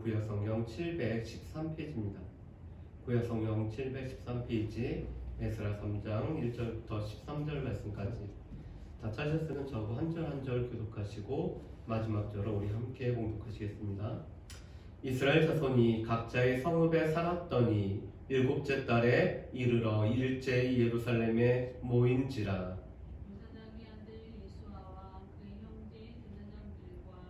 구약성경 713페이지입니다. 구약성경 713페이지 에스라 3장 1절부터 13절 말씀까지 다 찾으셨으면 저하고 한 절 한 절 교독하시고 마지막 절을 우리 함께 봉독하시겠습니다. 이스라엘 자손이 각자의 성읍에 살았더니 일곱째 달에 이르러 일제히 예루살렘에 모인지라.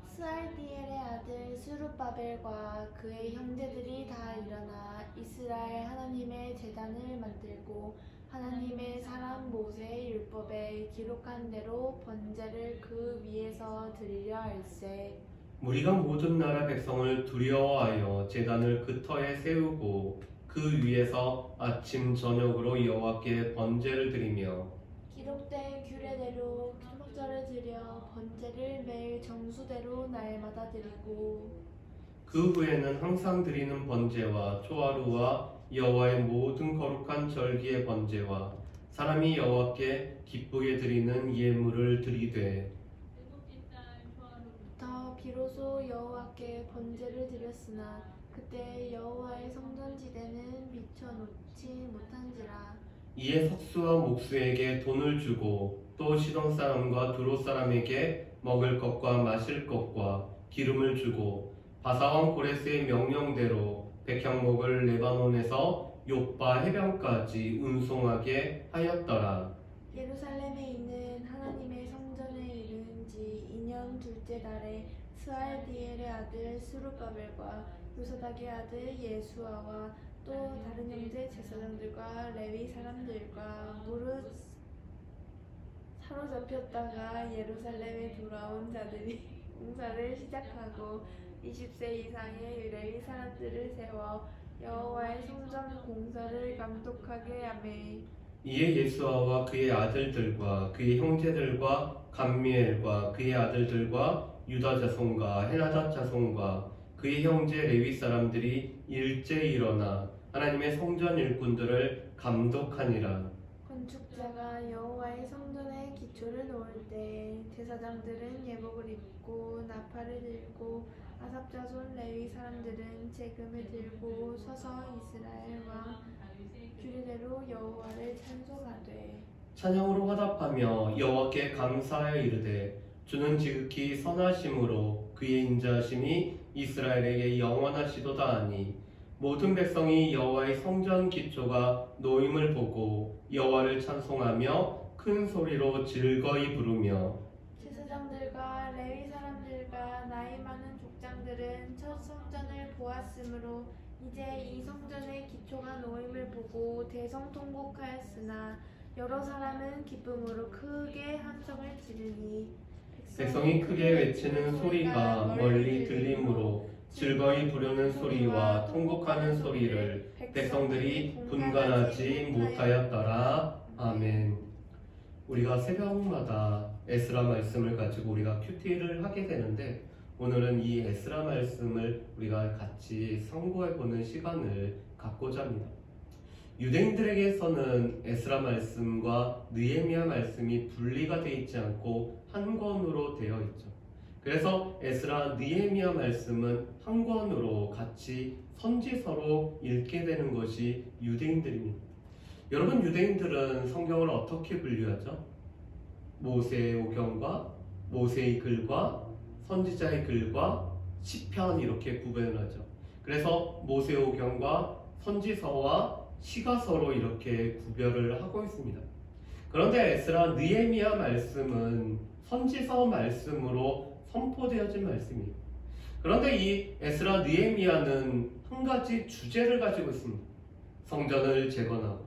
스알디엘의 아들 스룹바벨과 그의 형제들이 다 일어나 이스라엘 하나님의 제단을 만들고 하나님의 사람 모세의 율법에 기록한 대로 번제를 그 위에서 드리려 할세. 무리가 모든 나라 백성을 두려워하여 제단을 그 터에 세우고 그 위에서 아침 저녁으로 여호와께 번제를 드리며 기록된 규례대로 초막절을 드려 번제를 매일 정수대로 날마다 드리고 그 후에는 항상 드리는 번제와 초하루와 여호와의 모든 거룩한 절기의 번제와 사람이 여호와께 기쁘게 드리는 예물을 드리되 더 비로소 여호와께 번제를 드렸으나 그때 여호와의 성전지대는 비춰놓지 못한지라. 이에 석수와 목수에게 돈을 주고 또 시돈 사람과 두로 사람에게 먹을 것과 마실 것과 기름을 주고 바사왕 고레스의 명령대로 백향목을 레바논에서 욥바 해변까지 운송하게 하였더라. 예루살렘에 있는 하나님의 성전에 이른 지 2년 둘째 달에 스알디엘의 아들 스룹바벨과 요사닥의 아들 예수아와 또 다른 형제 제사장들과 레위 사람들과 무릇 사로잡혔다가 예루살렘에 돌아온 자들이 공사를 시작하고 20세 이상의 레위 사람들을 세워 여호와의 성전 공사를 감독하게 하매 이에 예수아와 그의 아들들과 그의 형제들과 감미엘과 그의 아들들과 유다 자손과 헤나다 자손과 그의 형제 레위 사람들이 일제 일어나 하나님의 성전 일꾼들을 감독하니라. 건축자가 여호와의 성전의 기초를 놓을 때 제사장들은 예복을 입고 나팔을 들고 아삽 자손 레위 사람들은 재금을 들고 서서 이스라엘 왕 규례대로 여호와를 찬송하되 찬양으로 화답하며 여호와께 감사하여 이르되 주는 지극히 선하심으로 그의 인자하심이 이스라엘에게 영원하시도다 하니 모든 백성이 여호와의 성전 기초가 놓임을 보고 여호와를 찬송하며 큰 소리로 즐거이 부르며 제사장들과 레위 사람들과 나이 많은 족장들은 첫 성전을 보았으므로 이제 이 성전의 기초가 놓임을 보고 대성통곡하였으나 여러 사람은 기쁨으로 크게 함성을 지르니 백성이 크게 외치는 소리가 멀리 들리므로 즐거이 부르는 소리와 통곡하는 소리를 백성들이 분간하지 못하였더라. 아멘. 우리가 새벽마다 에스라 말씀을 가지고 우리가 큐티를 하게 되는데 오늘은 이 에스라 말씀을 우리가 같이 상고해보는 시간을 갖고자 합니다. 유대인들에게서는 에스라 말씀과 느헤미야 말씀이 분리가 되어 있지 않고 한 권으로 되어 있죠. 그래서 에스라 느헤미야 말씀은 한 권으로 같이 선지서로 읽게 되는 것이 유대인들입니다. 여러분, 유대인들은 성경을 어떻게 분류하죠? 모세의 오경과 모세의 글과 선지자의 글과 시편 이렇게 구분을 하죠. 그래서 모세의 오경과 선지서와 시가서로 이렇게 구별을 하고 있습니다. 그런데 에스라 느헤미야 말씀은 선지서 말씀으로 선포되어진 말씀이에요. 그런데 이 에스라 느헤미야는 한 가지 주제를 가지고 있습니다. 성전을 재건하고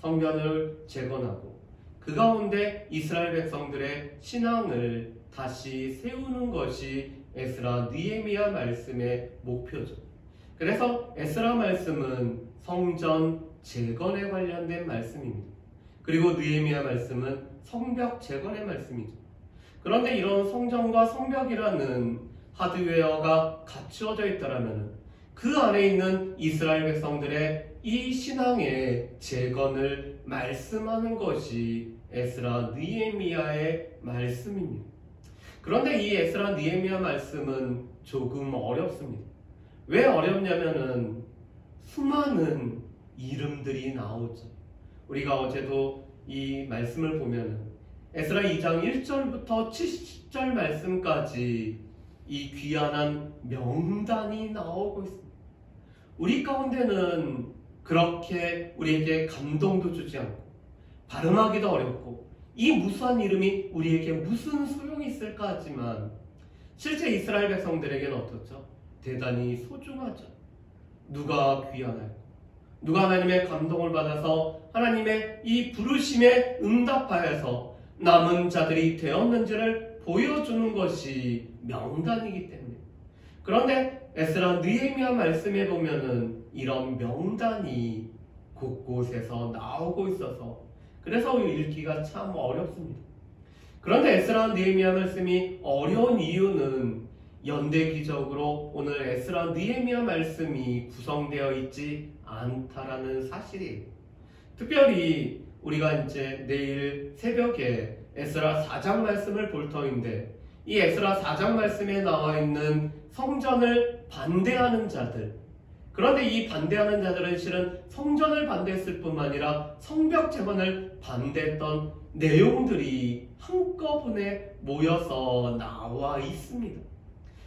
성전을 재건하고 그 가운데 이스라엘 백성들의 신앙을 다시 세우는 것이 에스라 느헤미야 말씀의 목표죠. 그래서 에스라 말씀은 성전 재건에 관련된 말씀입니다. 그리고 느헤미야 말씀은 성벽 재건의 말씀이죠. 그런데 이런 성전과 성벽이라는 하드웨어가 갖추어져 있다면 그 안에 있는 이스라엘 백성들의 이 신앙의 재건을 말씀하는 것이 에스라 느헤미야의 말씀입니다. 그런데 이 에스라 느헤미야 말씀은 조금 어렵습니다. 왜 어렵냐면은 수많은 이름들이 나오죠. 우리가 어제도 이 말씀을 보면은 에스라 2장 1절부터 70절 말씀까지 이 귀한한 명단이 나오고 있습니다. 우리 가운데는 그렇게 우리에게 감동도 주지 않고 발음하기도 어렵고 이 무수한 이름이 우리에게 무슨 소용이 있을까 하지만 실제 이스라엘 백성들에게는 어떻죠? 대단히 소중하죠. 누가 귀하나요? 누가 하나님의 감동을 받아서 하나님의 이 부르심에 응답하여서 남은 자들이 되었는지를 보여주는 것이 명단이기 때문에. 그런데 에스라 느헤미야 말씀에 보면은 이런 명단이 곳곳에서 나오고 있어서 그래서 읽기가 참 어렵습니다. 그런데 에스라 느헤미야 말씀이 어려운 이유는 연대기적으로 오늘 에스라 느헤미야 말씀이 구성되어 있지 않다라는 사실이에요. 특별히 우리가 이제 내일 새벽에 에스라 4장 말씀을 볼 터인데 이 에스라 4장 말씀에 나와 있는 성전을 반대하는 자들, 그런데 이 반대하는 자들은 실은 성전을 반대했을 뿐만 아니라 성벽 재건을 반대했던 내용들이 한꺼번에 모여서 나와 있습니다.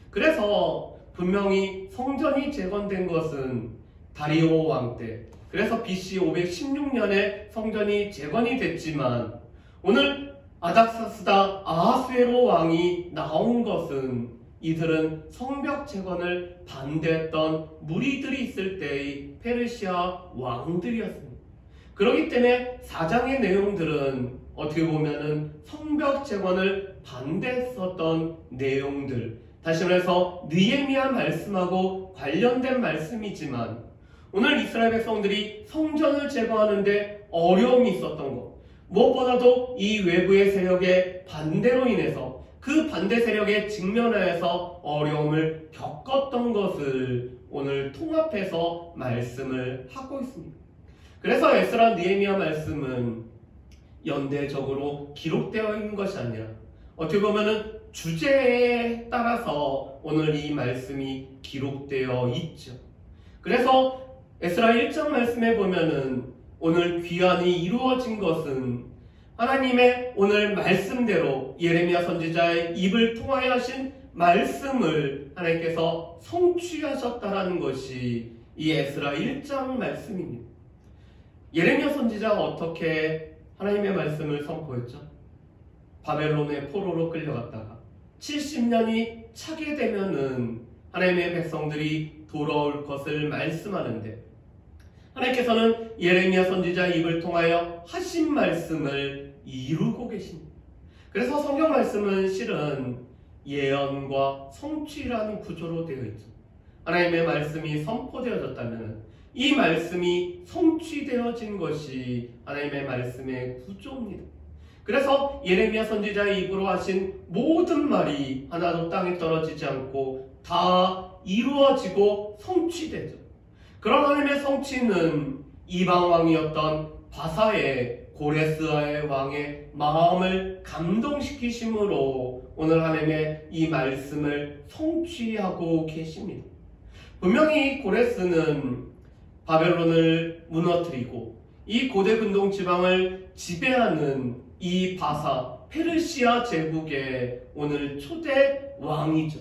그래서 분명히 성전이 재건된 것은 다리오 왕 때, 그래서 BC 516년에 성전이 재건이 됐지만 오늘 아닥사스다 아하수에로 왕이 나온 것은 이들은 성벽 재건을 반대했던 무리들이 있을 때의 페르시아 왕들이었습니다. 그렇기 때문에 4장의 내용들은 어떻게 보면은 성벽 재건을 반대했었던 내용들, 다시 말해서 느헤미야 말씀하고 관련된 말씀이지만 오늘 이스라엘 백성들이 성전을 제거하는데 어려움이 있었던 것, 무엇보다도 이 외부의 세력의 반대로 인해서 그 반대 세력에 직면하여서 어려움을 겪었던 것을 오늘 통합해서 말씀을 하고 있습니다. 그래서 에스라 느헤미야 말씀은 연대적으로 기록되어 있는 것이 아니라 어떻게 보면은 주제에 따라서 오늘 이 말씀이 기록되어 있죠. 그래서 에스라 1장 말씀에 보면은 오늘 귀환이 이루어진 것은 하나님의 오늘 말씀대로 예레미야 선지자의 입을 통하여 하신 말씀을 하나님께서 성취하셨다라는 것이 이 에스라 1장 말씀입니다. 예레미야 선지자가 어떻게 하나님의 말씀을 선포했죠? 바벨론의 포로로 끌려갔다가 70년이 차게 되면은 하나님의 백성들이 돌아올 것을 말씀하는데 하나님께서는 예레미야 선지자의 입을 통하여 하신 말씀을 이루고 계십니다. 그래서 성경 말씀은 실은 예언과 성취라는 구조로 되어 있죠. 하나님의 말씀이 선포되어졌다면 이 말씀이 성취되어진 것이 하나님의 말씀의 구조입니다. 그래서 예레미야 선지자의 입으로 하신 모든 말이 하나도 땅에 떨어지지 않고 다 이루어지고 성취되죠. 그런 하나님의 성취는 이방 왕이었던 바사의 고레스의 왕의 마음을 감동시키심으로 오늘 하나님의 이 말씀을 성취하고 계십니다. 분명히 고레스는 바벨론을 무너뜨리고 이 고대 근동 지방을 지배하는 이 바사 페르시아 제국의 오늘 초대 왕이죠.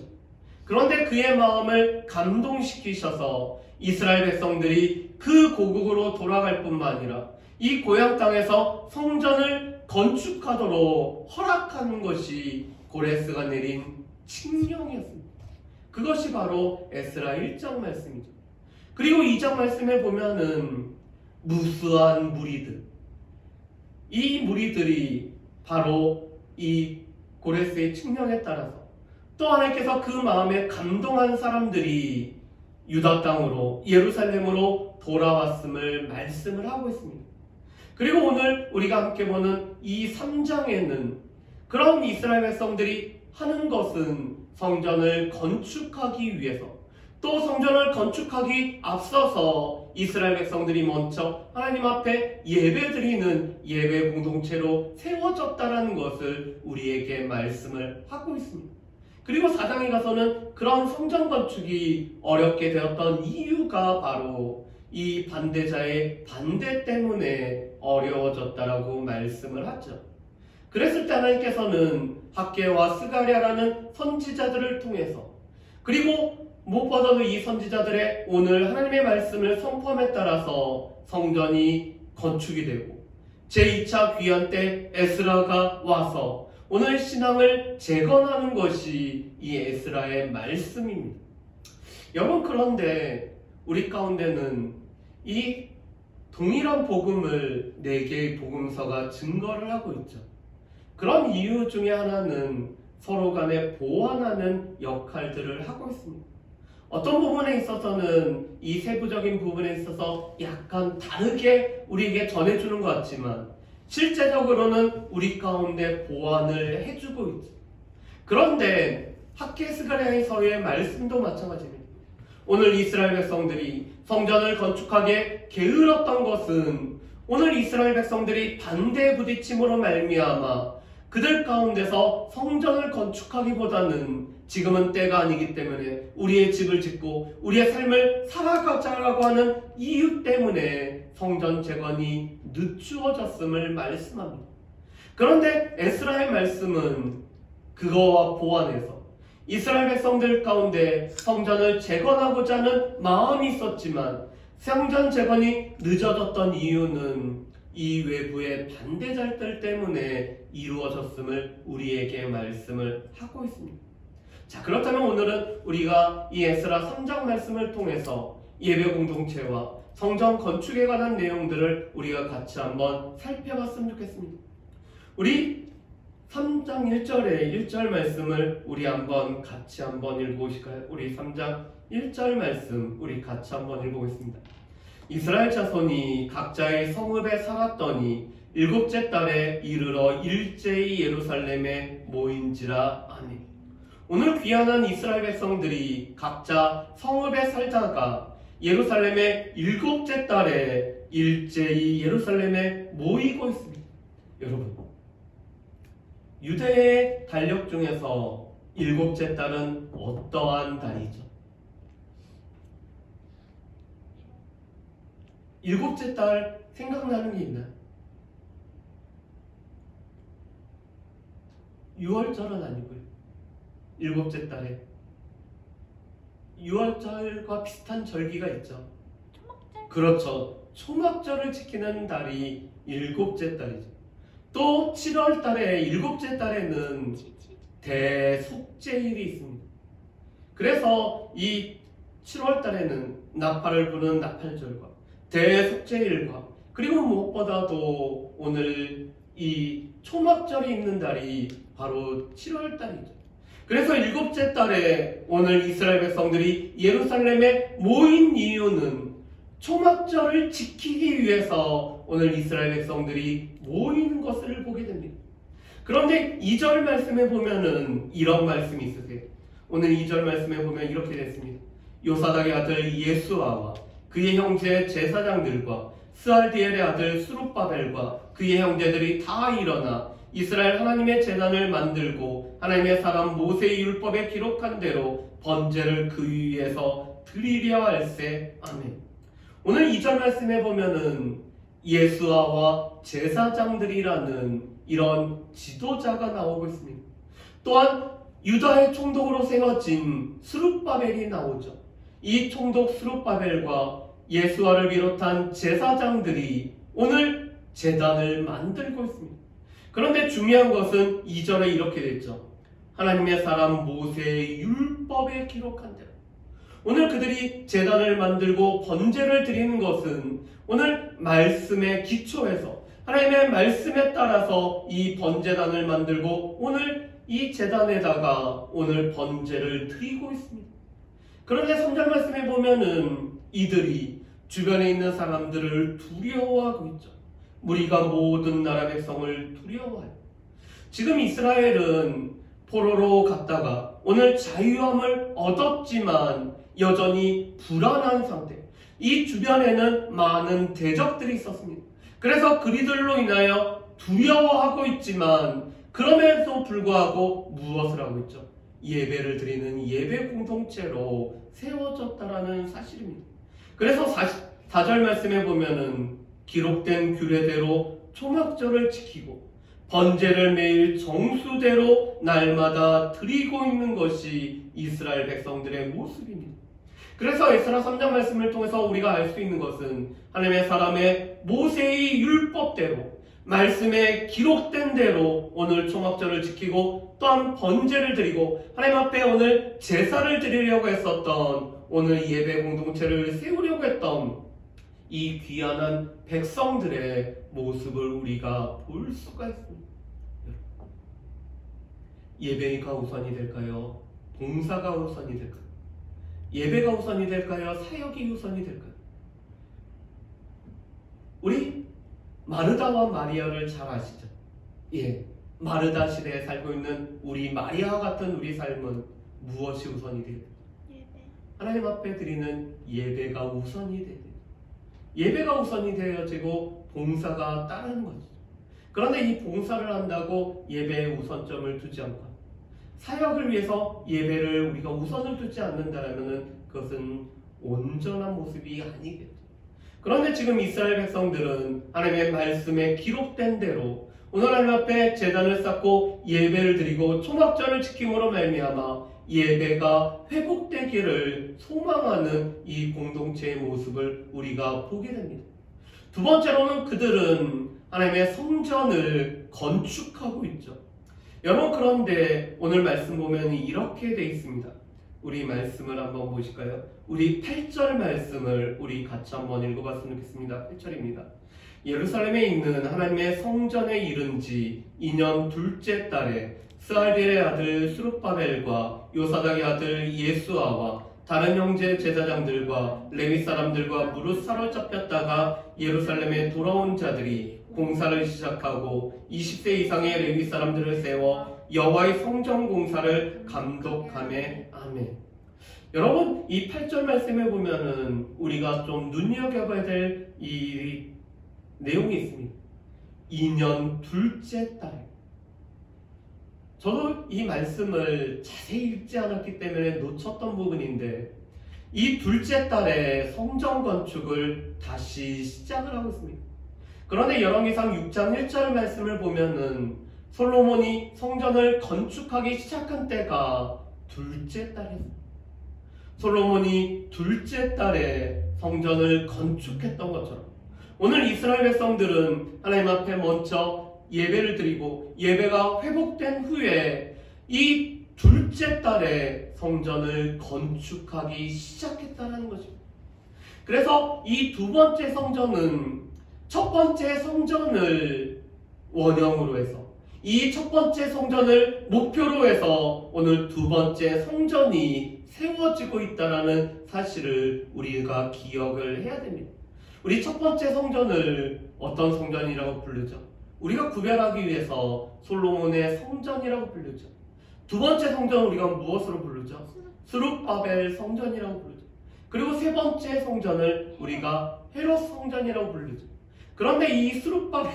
그런데 그의 마음을 감동시키셔서 이스라엘 백성들이 그 고국으로 돌아갈 뿐만 아니라 이 고향 땅에서 성전을 건축하도록 허락하는 것이 고레스가 내린 칙령이었습니다. 그것이 바로 에스라 1장 말씀이죠. 그리고 2장 말씀에 보면은 무수한 무리들, 이 무리들이 바로 이 고레스의 칙령에 따라서 또 하나님께서 그 마음에 감동한 사람들이 유다 땅으로 예루살렘으로 돌아왔음을 말씀을 하고 있습니다. 그리고 오늘 우리가 함께 보는 이 3장에는 그런 이스라엘 백성들이 하는 것은 성전을 건축하기 위해서 또 성전을 건축하기 앞서서 이스라엘 백성들이 먼저 하나님 앞에 예배드리는 예배 공동체로 세워졌다는 것을 우리에게 말씀을 하고 있습니다. 그리고 4장에 가서는 그런 성전 건축이 어렵게 되었던 이유가 바로 이 반대자의 반대 때문에 어려워졌다라고 말씀을 하죠. 그랬을 때 하나님께서는 학개와 스가랴라는 선지자들을 통해서, 그리고 무엇보다도 이 선지자들의 오늘 하나님의 말씀을 선포함에 따라서 성전이 건축이 되고 제2차 귀환 때 에스라가 와서 오늘 신앙을 재건하는 것이 이 에스라의 말씀입니다. 여러분, 그런데 우리 가운데는 이 동일한 복음을 4개의 복음서가 증거를 하고 있죠. 그런 이유 중에 하나는 서로 간에 보완하는 역할들을 하고 있습니다. 어떤 부분에 있어서는 이 세부적인 부분에 있어서 약간 다르게 우리에게 전해주는 것 같지만 실제적으로는 우리 가운데 보완을 해주고 있죠. 그런데 학개 스가랴에서의 말씀도 마찬가지입니다. 오늘 이스라엘 백성들이 성전을 건축하게 게을렀던 것은 오늘 이스라엘 백성들이 반대에 부딪힘으로 말미암아 그들 가운데서 성전을 건축하기보다는 지금은 때가 아니기 때문에 우리의 집을 짓고 우리의 삶을 살아가자라고 하는 이유 때문에 성전 재건이 늦추어졌음을 말씀합니다. 그런데 에스라의 말씀은 그거와 보완해서 이스라엘 백성들 가운데 성전을 재건하고자 하는 마음이 있었지만 성전 재건이 늦어졌던 이유는 이 외부의 반대자들 때문에 이루어졌음을 우리에게 말씀을 하고 있습니다. 자, 그렇다면 오늘은 우리가 이 에스라 3장 말씀을 통해서 예배 공동체와 성전 건축에 관한 내용들을 우리가 같이 한번 살펴봤으면 좋겠습니다. 우리 3장 1절의 1절 말씀을 우리 같이 한번 읽어보실까요? 우리 3장 1절 말씀 우리 같이 한번 읽어보겠습니다. 이스라엘 자손이 각자의 성읍에 살았더니 7째 달에 이르러 일제히 예루살렘에 모인지라. 아멘. 오늘 귀환한 이스라엘 백성들이 각자 성읍에 살다가 예루살렘의 7째 달에 일제히 예루살렘에 모이고 있습니다. 여러분, 유대의 달력 중에서 7째 달은 어떠한 달이죠? 7째 달 생각나는 게 있나요? 6월절은 아니고요. 7째 달에 6월절과 비슷한 절기가 있죠. 초막절? 그렇죠. 초막절을 지키는 달이 7째 달이죠. 또 7월 달에 7째 달에는 대속죄일이 있습니다. 그래서 이 7월 달에는 나팔을 부는 나팔절과 대속죄일과 그리고 무엇보다도 오늘 이 초막절이 있는 달이 바로 7월 달이죠. 그래서 7째 달에 오늘 이스라엘 백성들이 예루살렘에 모인 이유는 초막절을 지키기 위해서 오늘 이스라엘 백성들이 모이는 것을 보게 됩니다. 그런데 2절 말씀에 보면은 이런 말씀이 있으세요. 오늘 2절 말씀에 보면 이렇게 됐습니다. 요사닥의 아들 예수아와 그의 형제 제사장들과 스알디엘의 아들 수룹바벨과 그의 형제들이 다 일어나 이스라엘 하나님의 제단을 만들고 하나님의 사람 모세의 율법에 기록한 대로 번제를 그 위에서 드리려 할세. 아멘. 오늘 2절 말씀에 보면은 예수아와 제사장들이라는 이런 지도자가 나오고 있습니다. 또한 유다의 총독으로 세워진 스룹바벨이 나오죠. 이 총독 스룹바벨과 예수아를 비롯한 제사장들이 오늘 제단을 만들고 있습니다. 그런데 중요한 것은 2절에 이렇게 됐죠. 하나님의 사람 모세의 율법에 기록한 대로. 오늘 그들이 제단을 만들고 번제를 드리는 것은 오늘 말씀의 기초에서 하나님의 말씀에 따라서 이 번제단을 만들고 오늘 이 제단에다가 오늘 번제를 드리고 있습니다. 그런데 3절 말씀에 보면은 이들이 주변에 있는 사람들을 두려워하고 있죠. 무리가 모든 나라 백성을 두려워해요. 지금 이스라엘은 포로로 갔다가 오늘 자유함을 얻었지만 여전히 불안한 상태. 이 주변에는 많은 대적들이 있었습니다. 그래서 그리들로 인하여 두려워하고 있지만 그럼에도 불구하고 무엇을 하고 있죠? 예배를 드리는 예배 공동체로 세워졌다라는 사실입니다. 그래서 4절 말씀에 보면은 기록된 규례대로 초막절을 지키고 번제를 매일 정수대로 날마다 드리고 있는 것이 이스라엘 백성들의 모습입니다. 그래서 에스라 3장 말씀을 통해서 우리가 알 수 있는 것은 하나님의 사람의 모세의 율법대로 말씀에 기록된 대로 오늘 초막절을 지키고 또한 번제를 드리고 하나님 앞에 오늘 제사를 드리려고 했었던 오늘 예배 공동체를 세우려고 했던 이 귀한 백성들의 모습을 우리가 볼 수가 있습니다. 예배가 우선이 될까요? 봉사가 우선이 될까요? 예배가 우선이 될까요? 사역이 우선이 될까요? 우리 마르다와 마리아를 잘 아시죠? 예, 마르다 시대에 살고 있는 우리 마리아와 같은 우리 삶은 무엇이 우선이 돼야 돼요? 하나님 앞에 드리는 예배가 우선이 돼야 돼요. 예배가 우선이 되어지고 봉사가 따르는 거죠. 그런데 이 봉사를 한다고 예배에 우선점을 두지 않고 사역을 위해서 예배를 우리가 우선을 두지 않는다면 그것은 온전한 모습이 아니겠죠. 그런데 지금 이스라엘 백성들은 하나님의 말씀에 기록된 대로 오늘 하나님 앞에 제단을 쌓고 예배를 드리고 초막절을 지킴으로 말미암아 예배가 회복되기를 소망하는 이 공동체의 모습을 우리가 보게 됩니다. 두 번째로는 그들은 하나님의 성전을 건축하고 있죠. 여러분, 그런데 오늘 말씀 보면 이렇게 돼 있습니다. 우리 말씀을 한번 보실까요? 우리 8절 말씀을 우리 같이 한번 읽어봤으면 좋겠습니다. 8절입니다. 예루살렘에 있는 하나님의 성전에 이른 지 2년 둘째 달에 스알디엘의 아들 스룹바벨과 요사닥의 아들 예수아와 다른 형제 제사장들과 레위 사람들과 무릇 사로잡혔다가 예루살렘에 돌아온 자들이 공사를 시작하고 20세 이상의 레위 사람들을 세워 여호와의 성전 공사를 감독하매 아멘. 여러분, 이 8절 말씀에 보면은 우리가 좀 눈여겨봐야 될 이 내용이 있습니다. 2년 둘째 달에. 저도 이 말씀을 자세히 읽지 않았기 때문에 놓쳤던 부분인데 이 둘째 달에 성전 건축을 다시 시작을 하고 있습니다. 그런데 열왕기상 6장 1절 말씀을 보면은 솔로몬이 성전을 건축하기 시작한 때가 둘째 달이었습니다. 솔로몬이 둘째 달에 성전을 건축했던 것처럼 오늘 이스라엘 백성들은 하나님 앞에 먼저 예배를 드리고 예배가 회복된 후에 이 둘째 달에 성전을 건축하기 시작했다는 것입니다. 그래서 이 두 번째 성전은 첫 번째 성전을 원형으로 해서 이 첫 번째 성전을 목표로 해서 오늘 두 번째 성전이 세워지고 있다는 사실을 우리가 기억을 해야 됩니다. 우리 첫 번째 성전을 어떤 성전이라고 부르죠? 우리가 구별하기 위해서 솔로몬의 성전이라고 부르죠. 두 번째 성전은 우리가 무엇으로 부르죠? 스룹바벨 성전이라고 부르죠. 그리고 세 번째 성전을 우리가 헤롯 성전이라고 부르죠. 그런데 이 스룹바벨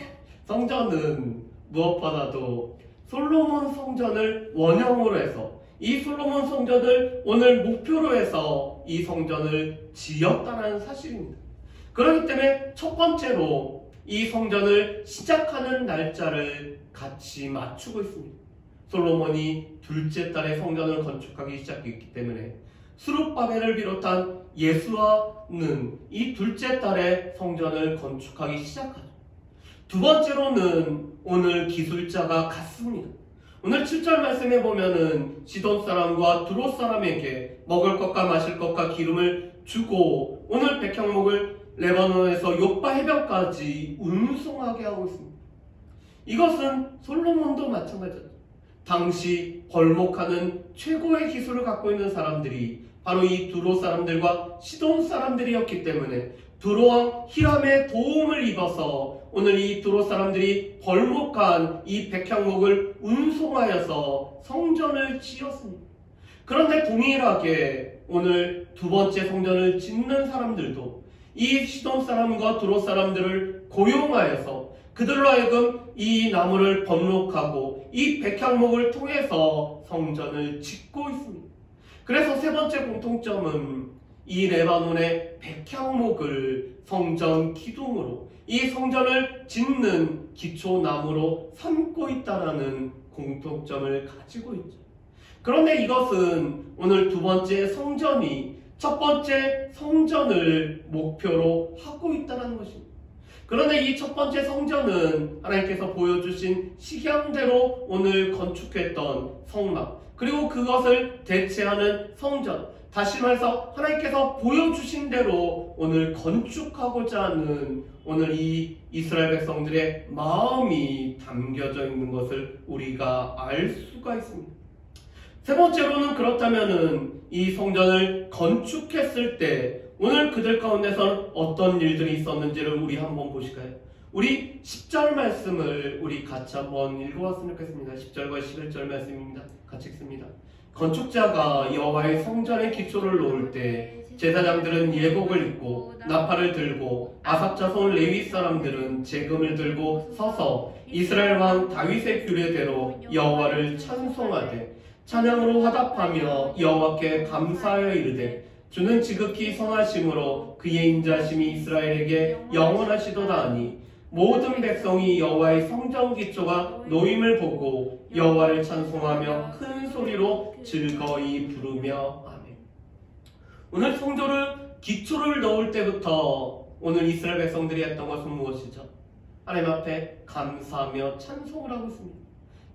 성전은 무엇보다도 솔로몬 성전을 원형으로 해서 이 솔로몬 성전을 오늘 목표로 해서 이 성전을 지었다는 사실입니다. 그렇기 때문에 첫 번째로 이 성전을 시작하는 날짜를 같이 맞추고 있습니다. 솔로몬이 둘째 달에 성전을 건축하기 시작했기 때문에 스룹바벨을 비롯한 예수아는 이 둘째 달에 성전을 건축하기 시작하죠. 두 번째로는 오늘 기술자가 같습니다. 오늘 7절 말씀에 보면은 시돈 사람과 두롯 사람에게 먹을 것과 마실 것과 기름을 주고 오늘 백향목을 레바논에서 요빠 해변까지 운송하게 하고 있습니다. 이것은 솔로몬도 마찬가지죠. 당시 벌목하는 최고의 기술을 갖고 있는 사람들이 바로 이 두로 사람들과 시돈 사람들이었기 때문에 두로와 히람의 도움을 입어서 오늘 이 두로 사람들이 벌목한 이 백향목을 운송하여서 성전을 지었습니다. 그런데 동일하게 오늘 두 번째 성전을 짓는 사람들도 이 시돈 사람과 두로 사람들을 고용하여서 그들로 하여금 이 나무를 번록하고 이 백향목을 통해서 성전을 짓고 있습니다. 그래서 세 번째 공통점은 이 레바논의 백향목을 성전 기둥으로, 이 성전을 짓는 기초나무로 삼고 있다는 공통점을 가지고 있죠. 그런데 이것은 오늘 두 번째 성전이 첫 번째 성전을 목표로 하고 있다는 것입니다. 그런데 이 첫 번째 성전은 하나님께서 보여주신 식양대로 오늘 건축했던 성막, 그리고 그것을 대체하는 성전, 다시 말해서 하나님께서 보여주신 대로 오늘 건축하고자 하는 오늘 이 이스라엘 백성들의 마음이 담겨져 있는 것을 우리가 알 수가 있습니다. 세 번째로는 그렇다면은 이 성전을 건축했을 때 오늘 그들 가운데서는 어떤 일들이 있었는지를 우리 한번 보실까요? 우리 10절 말씀을 우리 같이 한번 읽어봤으면 좋겠습니다. 10절과 11절 말씀입니다. 같이 읽습니다. 건축자가 여호와의 성전의 기초를 놓을 때 제사장들은 예복을 입고 나팔을 들고 아삽 자손 레위 사람들은 재금을 들고 서서 이스라엘 왕 다윗의 규례대로 여호와를 찬송하되 찬양으로 화답하며 여호와께 감사하여 이르되 주는 지극히 선하심으로 그의 인자심이 이스라엘에게 영원하시도다 하니 모든 백성이 여호와의 성전 기초가 놓임을 보고 여호와를 찬송하며 큰 소리로 즐거이 부르며 아멘. 오늘 성전을 기초를 넣을 때부터 오늘 이스라엘 백성들이 했던 것은 무엇이죠? 하나님 앞에 감사하며 찬송을 하고 있습니다.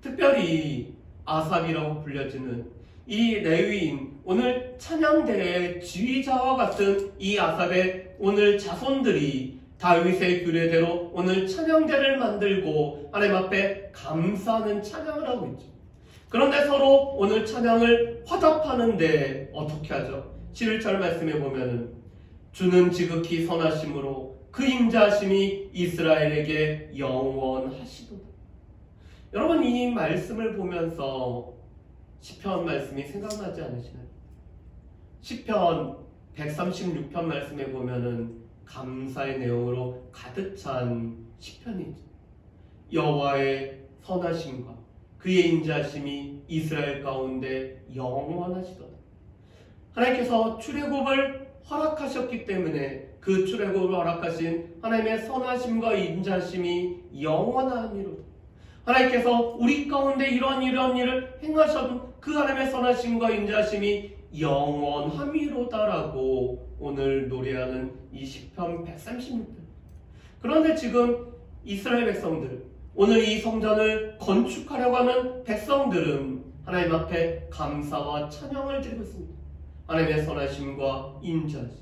특별히 아삽이라고 불려지는 이 레위인, 오늘 찬양대의 지휘자와 같은 이 아삽의 오늘 자손들이 다윗의 규례대로 오늘 찬양대를 만들고 하나님 앞에 감사하는 찬양을 하고 있죠. 그런데 서로 오늘 찬양을 화답하는데 어떻게 하죠? 11절 말씀에 보면은 주는 지극히 선하심으로 그 인자하심이 이스라엘에게 영원하시도다. 여러분, 이 말씀을 보면서 시편 말씀이 생각나지 않으시나요? 시편 136편 말씀에 보면은 감사의 내용으로 가득 찬 시편이죠. 여호와의 선하심과 그의 인자심이 이스라엘 가운데 영원하시도다. 하나님께서 출애굽을 허락하셨기 때문에 그 출애굽을 허락하신 하나님의 선하심과 인자심이 영원함이로다. 하나님께서 우리 가운데 이런 일을 행하셔도 그 하나님의 선하심과 인자심이 영원함이로다라고 오늘 노래하는 이 시편 136편. 그런데 지금 이스라엘 백성들, 오늘 이 성전을 건축하려고 하는 백성들은 하나님 앞에 감사와 찬양을 드리고 있습니다. 하나님의 선하심과 인자심,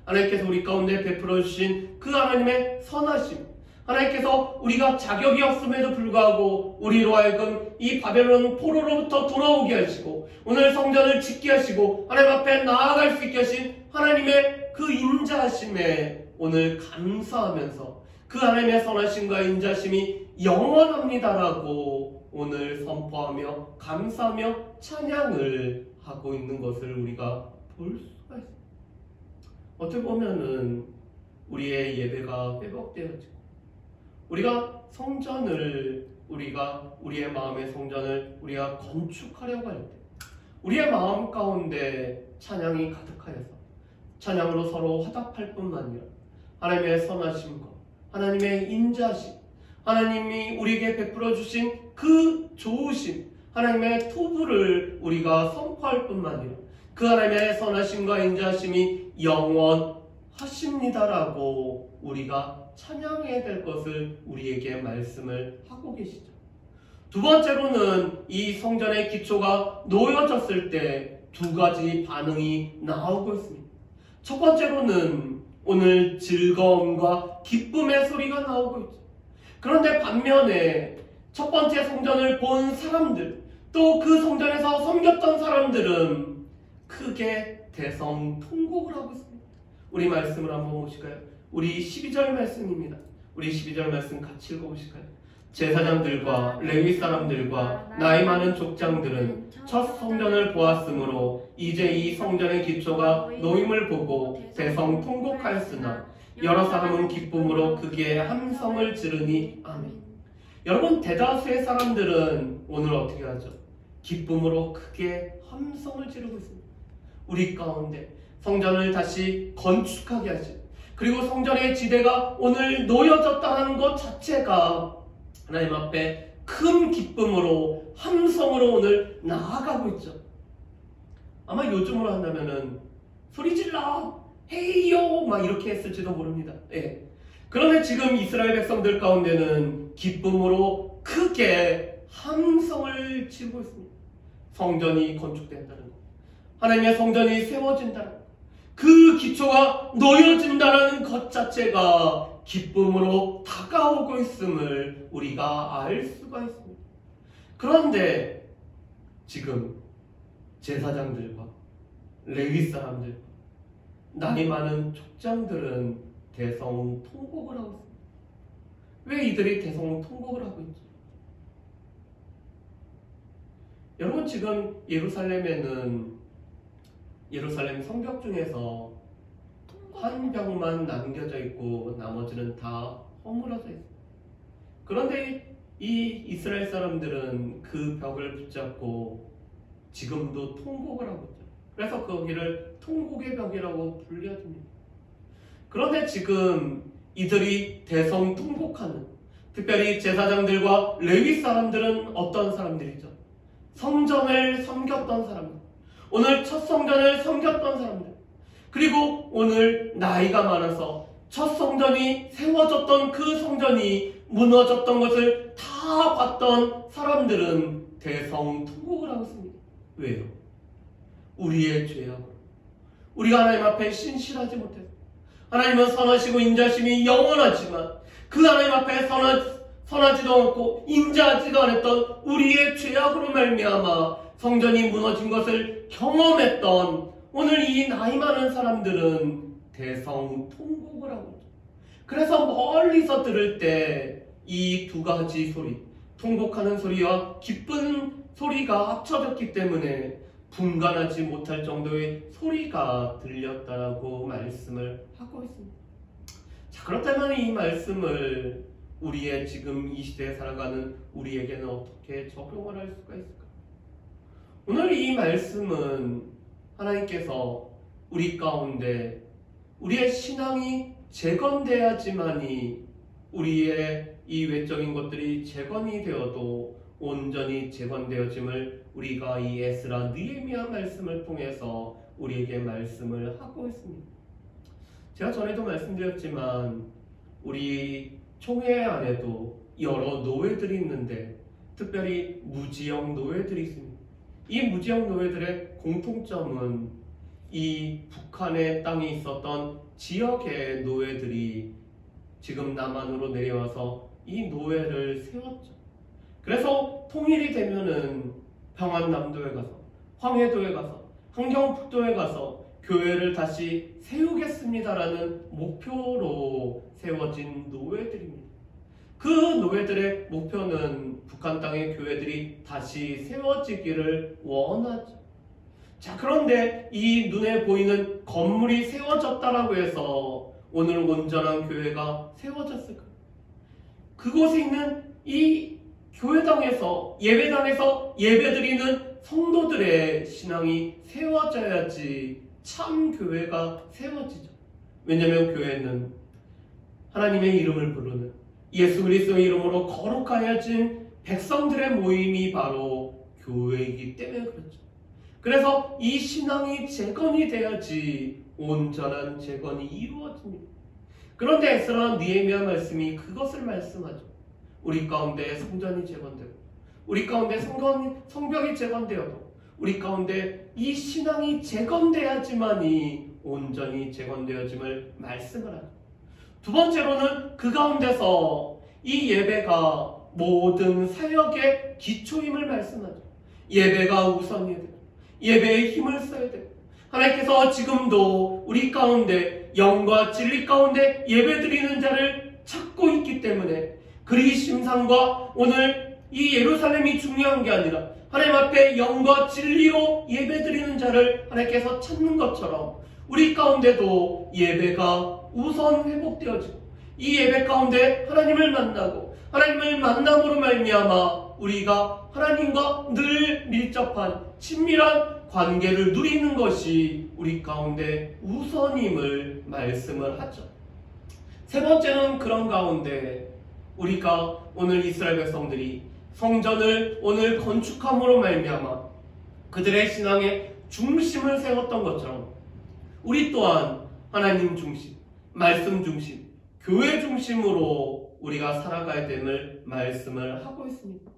하나님께서 우리 가운데 베풀어 주신 그 하나님의 선하심, 하나님께서 우리가 자격이 없음에도 불구하고 우리로 하여금 이 바벨론 포로로부터 돌아오게 하시고 오늘 성전을 짓게 하시고 하나님 앞에 나아갈 수 있게 하신 하나님의 그 인자하심에 오늘 감사하면서 그 하나님의 선하심과 인자심이 영원합니다라고 오늘 선포하며 감사하며 찬양을 하고 있는 것을 우리가 볼 수가 있습니다. 어떻게 보면은 우리의 예배가 회복되어지고 우리가 성전을 우리의 마음의 성전을 우리가 건축하려고 할 때 우리의 마음 가운데 찬양이 가득하여서 찬양으로 서로 화답할 뿐만 아니라 하나님의 선하심과 하나님의 인자심, 하나님이 우리에게 베풀어 주신 그 좋으심, 하나님의 토부를 우리가 선포할 뿐만 아니라 그 하나님의 선하심과 인자심이 영원하십니다라고 우리가 찬양해야 될 것을 우리에게 말씀을 하고 계시죠. 두 번째로는 이 성전의 기초가 놓여졌을 때 두 가지 반응이 나오고 있습니다. 첫 번째로는 오늘 즐거움과 기쁨의 소리가 나오고 있죠. 그런데 반면에 첫 번째 성전을 본 사람들, 또 그 성전에서 섬겼던 사람들은 크게 대성통곡을 하고 있습니다. 우리 말씀을 한번 보실까요? 우리 12절 말씀입니다. 우리 12절 말씀 같이 읽어보실까요? 제사장들과 레위 사람들과 나이 많은 족장들은 첫 성전을 보았으므로 이제 이 성전의 기초가 놓임을 보고 대성 통곡하였으나 여러 사람은 기쁨으로 크게 함성을 지르니 아멘. 여러분, 대다수의 사람들은 오늘 어떻게 하죠? 기쁨으로 크게 함성을 지르고 있습니다. 우리 가운데 성전을 다시 건축하게 하시, 그리고 성전의 지대가 오늘 놓여졌다는 것 자체가 하나님 앞에 큰 기쁨으로 함성으로 오늘 나아가고 있죠. 아마 요즘으로 한다면은 소리질러 헤이요 막 이렇게 했을지도 모릅니다. 예. 그런데 지금 이스라엘 백성들 가운데는 기쁨으로 크게 함성을 지르고 있습니다. 성전이 건축된다는 것, 하나님의 성전이 세워진다는 것, 그 기초가 놓여진다는 것 자체가 기쁨으로 다가오고 있음을 우리가 알 수가 있습니다. 그런데 지금 제사장들과 레위 사람들, 나이 많은 족장들은 대성 통곡을 하고 있습니다. 왜 이들이 대성 통곡을 하고 있죠? 여러분, 지금 예루살렘 성벽 중에서 한 벽만 남겨져 있고 나머지는 다 허물어져 있습니다. 그런데 이 이스라엘 사람들은 그 벽을 붙잡고 지금도 통곡을 하고 있죠. 그래서 거기를 통곡의 벽이라고 불려집니다. 그런데 지금 이들이 대성 통곡하는, 특별히 제사장들과 레위 사람들은 어떤 사람들이죠? 성전을 섬겼던 사람들, 오늘 첫 성전을 섬겼던 사람들, 그리고 오늘 나이가 많아서 첫 성전이 세워졌던 그 성전이 무너졌던 것을 다 봤던 사람들은 대성 통곡을 하고 있습니다. 왜요? 우리의 죄악으로 우리가 하나님 앞에 신실하지 못해서, 하나님은 선하시고 인자심이 영원하지만 그 하나님 앞에 선하지도 않고 인자하지도 않았던 우리의 죄악으로 말미암아 성전이 무너진 것을 경험했던 오늘 이 나이 많은 사람들은 대성 통곡을 하고 있죠. 그래서 멀리서 들을 때 이 두 가지 소리, 통곡하는 소리와 기쁜 소리가 합쳐졌기 때문에 분간하지 못할 정도의 소리가 들렸다라고 말씀을 하고 있습니다. 자, 그렇다면 이 말씀을 우리의 지금 이 시대에 살아가는 우리에게는 어떻게 적용을 할 수가 있을까? 오늘 이 말씀은 하나님께서 우리 가운데 우리의 신앙이 재건돼야지만이 우리의 이 외적인 것들이 재건이 되어도 온전히 재건되어짐을 우리가 이 에스라 느헤미야 말씀을 통해서 우리에게 말씀을 하고 있습니다. 제가 전에도 말씀드렸지만 우리 총회 안에도 여러 노회들이 있는데 특별히 무지역 노회들이 있습니다. 이 무지역 노회들의 공통점은 이 북한의 땅에 있었던 지역의 노회들이 지금 남한으로 내려와서 이 노회를 세웠죠. 그래서 통일이 되면은 평안남도에 가서, 황해도에 가서, 함경북도에 가서 교회를 다시 세우겠습니다라는 목표로 세워진 노회들입니다. 그 노회들의 목표는 북한 땅의 교회들이 다시 세워지기를 원하죠. 자, 그런데 이 눈에 보이는 건물이 세워졌다라고 해서 오늘 온전한 교회가 세워졌을까? 그곳에 있는 이 교회당에서, 예배당에서 예배드리는 성도들의 신앙이 세워져야지 참 교회가 세워지죠. 왜냐하면 교회는 하나님의 이름을 부르는 예수 그리스도의 이름으로 거룩하여진 백성들의 모임이 바로 교회이기 때문에 그렇죠. 그래서 이 신앙이 재건이 돼야지 온전한 재건이 이루어집니다. 그런데 에스라 느헤미야 말씀이 그것을 말씀하죠. 우리 가운데 성전이 재건되고 우리 가운데 성벽이 재건되어도 우리 가운데 이 신앙이 재건돼야지만이 온전히 재건되어짐을 말씀을 하죠. 두 번째로는 그 가운데서 이 예배가 모든 사역의 기초임을 말씀하죠. 예배가 우선이 되고 예배에 힘을 써야 되고 하나님께서 지금도 우리 가운데 영과 진리 가운데 예배드리는 자를 찾고 있기 때문에 그리 심상과 오늘 이 예루살렘이 중요한 게 아니라 하나님 앞에 영과 진리로 예배드리는 자를 하나님께서 찾는 것처럼 우리 가운데도 예배가 우선 회복되어지고 이 예배 가운데 하나님을 만나고 하나님을 만남으로 말미암아 우리가 하나님과 늘 밀접한 친밀한 관계를 누리는 것이 우리 가운데 우선임을 말씀을 하죠. 세 번째는 그런 가운데 우리가 오늘 이스라엘 백성들이 성전을 오늘 건축함으로 말미암아 그들의 신앙의 중심을 세웠던 것처럼 우리 또한 하나님 중심, 말씀 중심, 교회 중심으로 우리가 살아가야 됨을 말씀을 하고 있습니다.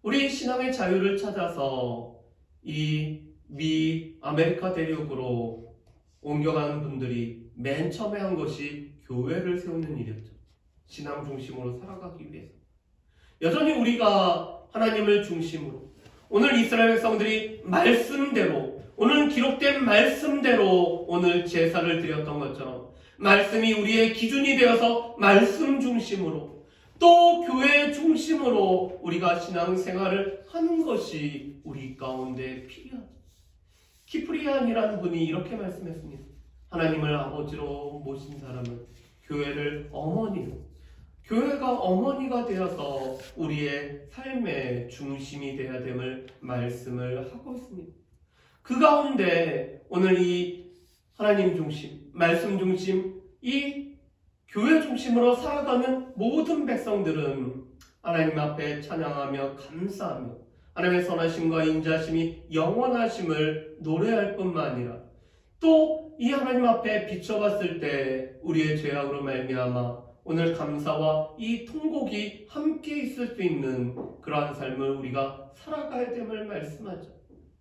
우리 신앙의 자유를 찾아서 이 미 아메리카 대륙으로 옮겨가는 분들이 맨 처음에 한 것이 교회를 세우는 일이었죠. 신앙 중심으로 살아가기 위해서. 여전히 우리가 하나님을 중심으로 오늘 이스라엘 백성들이 말씀대로 오늘 기록된 말씀대로 오늘 제사를 드렸던 것처럼 말씀이 우리의 기준이 되어서 말씀 중심으로 또 교회 중심으로 우리가 신앙생활을 하는 것이 우리 가운데 필요하죠. 키프리안이라는 분이 이렇게 말씀했습니다. 하나님을 아버지로 모신 사람은 교회를 어머니로 교회가 어머니가 되어서 우리의 삶의 중심이 되어야 됨을 말씀을 하고 있습니다. 그 가운데 오늘 이 하나님 중심, 말씀 중심, 이 교회 중심으로 살아가는 모든 백성들은 하나님 앞에 찬양하며 감사하며 하나님의 선하심과 인자심이 영원하심을 노래할 뿐만 아니라 또 이 하나님 앞에 비춰봤을 때 우리의 죄악으로 말미암아 오늘 감사와 이 통곡이 함께 있을 수 있는 그러한 삶을 우리가 살아가야 됨을 말씀하죠.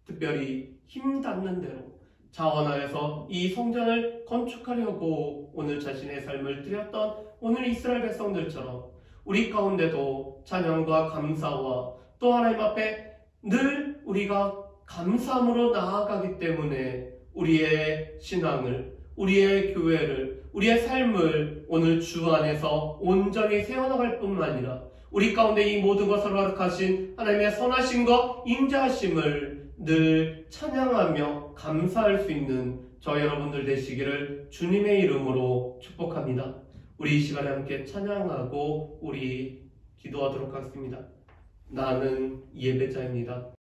특별히 힘 닿는 대로 자원하여서 이 성전을 건축하려고 오늘 자신의 삶을 드렸던 오늘 이스라엘 백성들처럼 우리 가운데도 찬양과 감사와 또 하나님 앞에 늘 우리가 감사함으로 나아가기 때문에 우리의 신앙을, 우리의 교회를, 우리의 삶을 오늘 주 안에서 온전히 세워나갈 뿐만 아니라 우리 가운데 이 모든 것을 허락하신 하나님의 선하심과 인자하심을 늘 찬양하며 감사할 수 있는 저 여러분들 되시기를 주님의 이름으로 축복합니다. 우리 이 시간에 함께 찬양하고 우리 기도하도록 하겠습니다. 나는 예배자입니다.